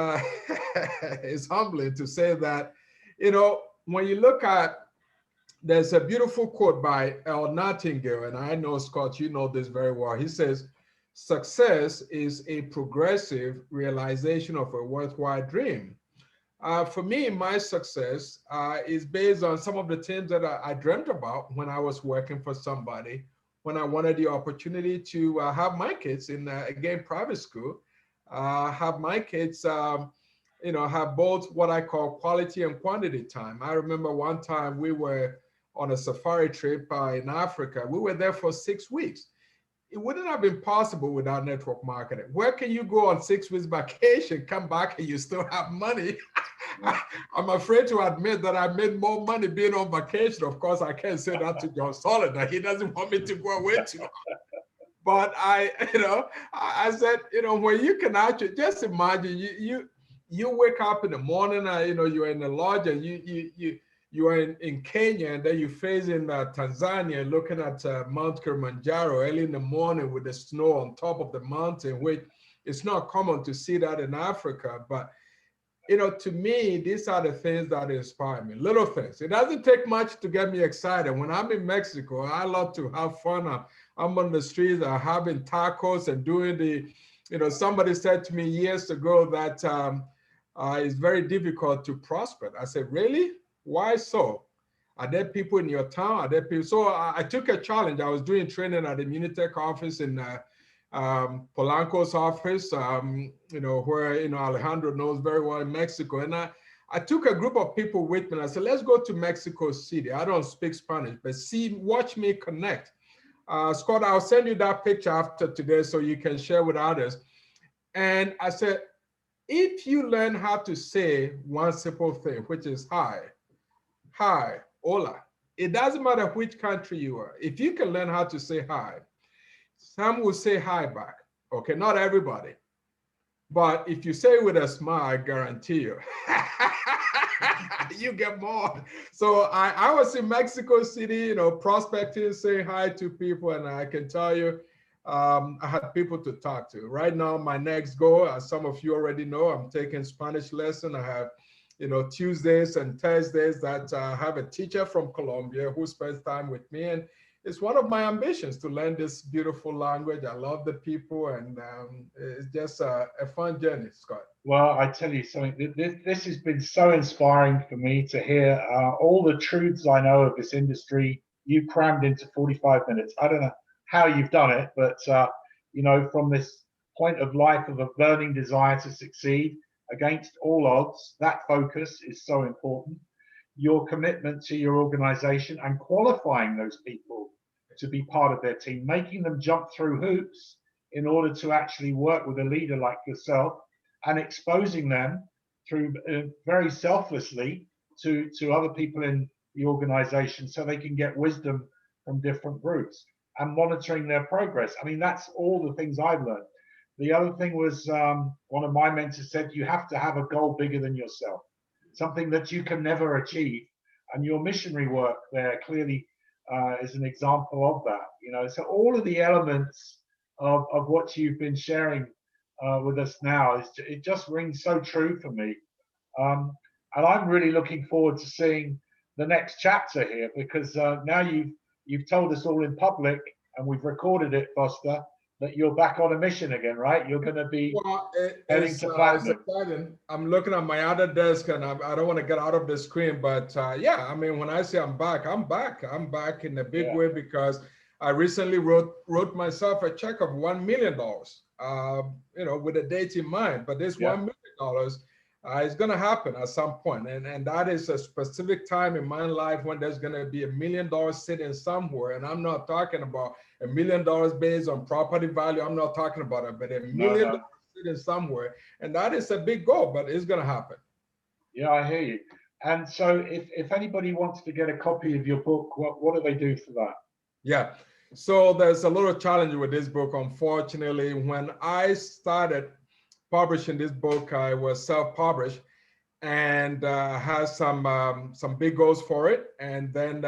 it's humbling to say that, when you look at, there's a beautiful quote by El Nightingale, and I know, Scott, you know this very well. He says, success is a progressive realization of a worthwhile dream. For me, my success is based on some of the things that I dreamt about when I was working for somebody, when I wanted the opportunity to have my kids in, again, private school, have my kids, have both what I call quality and quantity time. I remember one time we were on a safari trip in Africa. We were there for 6 weeks. It wouldn't have been possible without network marketing. Where can you go on 6 weeks vacation, come back, and you still have money? I'm afraid to admit that I made more money being on vacation. Of course, I can't say that to John Solid. He doesn't want me to go away too long. But I said, when you can actually just imagine, you wake up in the morning, you're in the lodge, and you are in Kenya, and then you face in Tanzania, looking at Mount Kilimanjaro early in the morning with the snow on top of the mountain, which it's not common to see that in Africa. But to me, these are the things that inspire me. Little things. It doesn't take much to get me excited. When I'm in Mexico, I love to have fun. I'm on the streets, having tacos and doing somebody said to me years ago that it's very difficult to prosper. I said, really? Why so? Are there people in your town? Are there people? So I took a challenge. I was doing training at the Unitech office in Polanco's office, where, Alejandro knows very well in Mexico. And I took a group of people with me and I said, let's go to Mexico City. I don't speak Spanish, but watch me connect. Scott, I'll send you that picture after today so you can share with others. And I said, if you learn how to say one simple thing, which is hi, hola, it doesn't matter which country you are. If you can learn how to say hi, some will say hi back. Okay, not everybody. But if you say it with a smile, I guarantee you, you get more. So I was in Mexico City, prospecting, saying hi to people, and I can tell you, I had people to talk to. Right now, my next goal, as some of you already know, I'm taking Spanish lesson. I have, Tuesdays and Thursdays that I have a teacher from Colombia who spends time with me. And it's one of my ambitions to learn this beautiful language. I love the people, and it's just a fun journey, Scott. Well, I tell you something, this has been so inspiring for me to hear all the truths I know of this industry you crammed into 45 minutes. I don't know how you've done it, but, from this point of life of a burning desire to succeed against all odds, that focus is so important. Your commitment to your organization and qualifying those people to be part of their team, making them jump through hoops in order to actually work with a leader like yourself, and exposing them through very selflessly to other people in the organization so they can get wisdom from different groups, and monitoring their progress. I mean, that's all the things I've learned. The other thing was, one of my mentors said, you have to have a goal bigger than yourself, something that you can never achieve. And your missionary work there clearly is an example of that. So all of the elements of what you've been sharing with us now, it just rings so true for me. And I'm really looking forward to seeing the next chapter here, because now you've told us all in public and we've recorded it, Foster. that you're back on a mission again, right? You're going to be Well, heading to platinum. it's exciting. I'm looking at my other desk, and I don't want to get out of the screen, but yeah, I mean, when I say I'm back, I'm back. I'm back in a big way because I recently wrote myself a check of $1 million, you know, with a date in mind. But this $1 million is going to happen at some point, and that is a specific time in my life when there's going to be $1 million sitting somewhere, and I'm not talking about $1 million based on property value. I'm not talking about it, but $1 million sitting somewhere, and that is a big goal, but it's going to happen. Yeah, I hear you. And so, if anybody wants to get a copy of your book, what do they do for that? Yeah. So there's a little challenge with this book. Unfortunately, when I started publishing this book, I was self-published and had some big goals for it. And then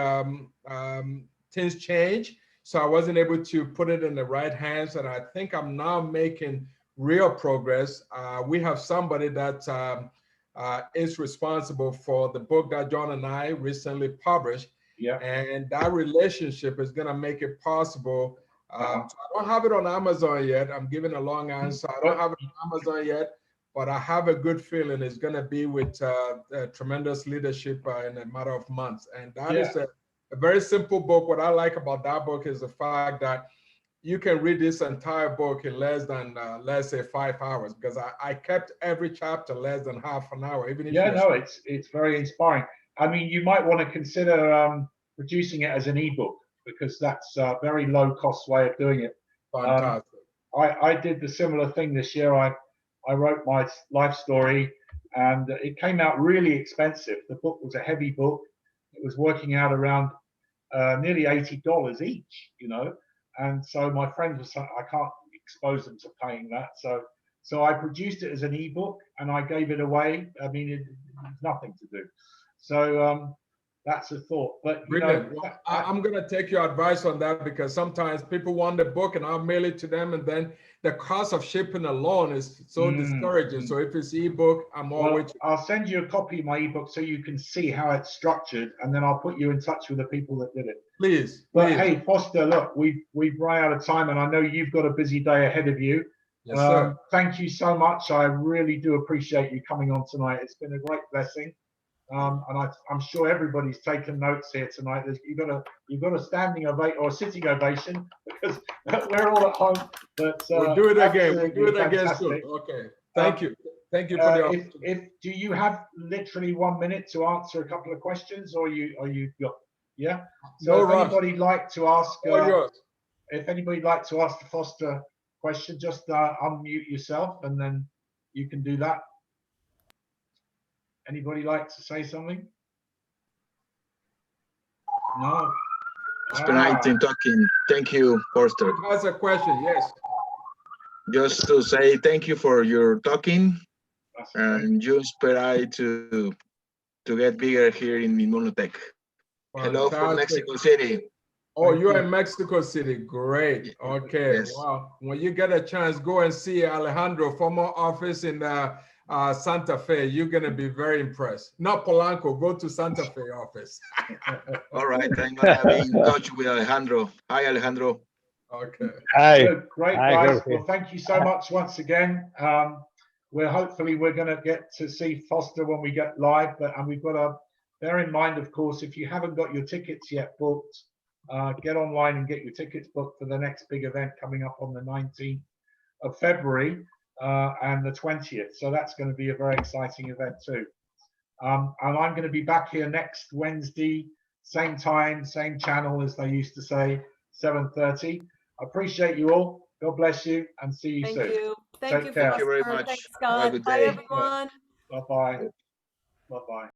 things changed. So I wasn't able to put it in the right hands. And I think I'm now making real progress. We have somebody that is responsible for the book that John and I recently published. Yeah. And that relationship is going to make it possible. So I don't have it on Amazon yet. I'm giving a long answer. I don't have it on Amazon yet, but I have a good feeling it's going to be with tremendous leadership in a matter of months. And that is a very simple book. What I like about that book is the fact that you can read this entire book in less than, let's say, 5 hours, because I kept every chapter less than half an hour. Even if it's very inspiring. I mean, you might want to consider producing it as an ebook, because that's a very low cost way of doing it. Fantastic. I did the similar thing this year. I wrote my life story, and it came out really expensive. The book was a heavy book. It was working out around nearly $80 each, you know. And so my friends were saying, I can't expose them to paying that. So I produced it as an ebook and I gave it away. I mean, it's nothing to do. So that's a thought. But you know, well, I'm going to take your advice on that, because sometimes people want the book and I'll mail it to them, and then the cost of shipping alone is so discouraging. So if it's ebook, I'll send you a copy of my ebook so you can see how it's structured, and then I'll put you in touch with the people that did it. Please. But hey, Foster, look, we've run out of time, and I know you've got a busy day ahead of you. Yes, sir. Thank you so much. I really do appreciate you coming on tonight. It's been a great blessing. And I'm sure everybody's taken notes here tonight. You've got a standing ovation or a sitting ovation, because we're all at home. But we'll do it again. We'll do it again soon. Okay. Thank you. Thank you for the opportunity. Do you have literally 1 minute to answer a couple of questions, or you got? Yeah. So if anybody'd like to ask, Foster a question, just unmute yourself, and then you can do that. Anybody like to say something? No. It's been nice talking. Thank you, Foster. That's a question, yes. Just to say thank you for your talking, and you inspire to get bigger here in Immunotech. Hello from Mexico City. Oh, you're in Mexico City. Great. Okay. Yes. Wow. When you get a chance, go and see Alejandro, former office in Santa Fe. You're going to be very impressed. Not Polanco. Go to Santa Fe office. All right. I'm going to be in touch with Alejandro. Hi, Alejandro. Okay. Hi. Good. Great, guys. Well, thank you so much once again. Hopefully we're going to get to see Foster when we get live, and we've got to bear in mind, of course, if you haven't got your tickets yet booked, get online and get your tickets booked for the next big event coming up on the 19th of February and the 20th. So that's going to be a very exciting event too. And I'm going to be back here next Wednesday, same time, same channel, as they used to say, 7:30. I appreciate you all. God bless you, and see you soon. Thank you. Thank you very much. Thanks, Scott. Have a good Bye, day. everyone. Bye-bye. Bye-bye.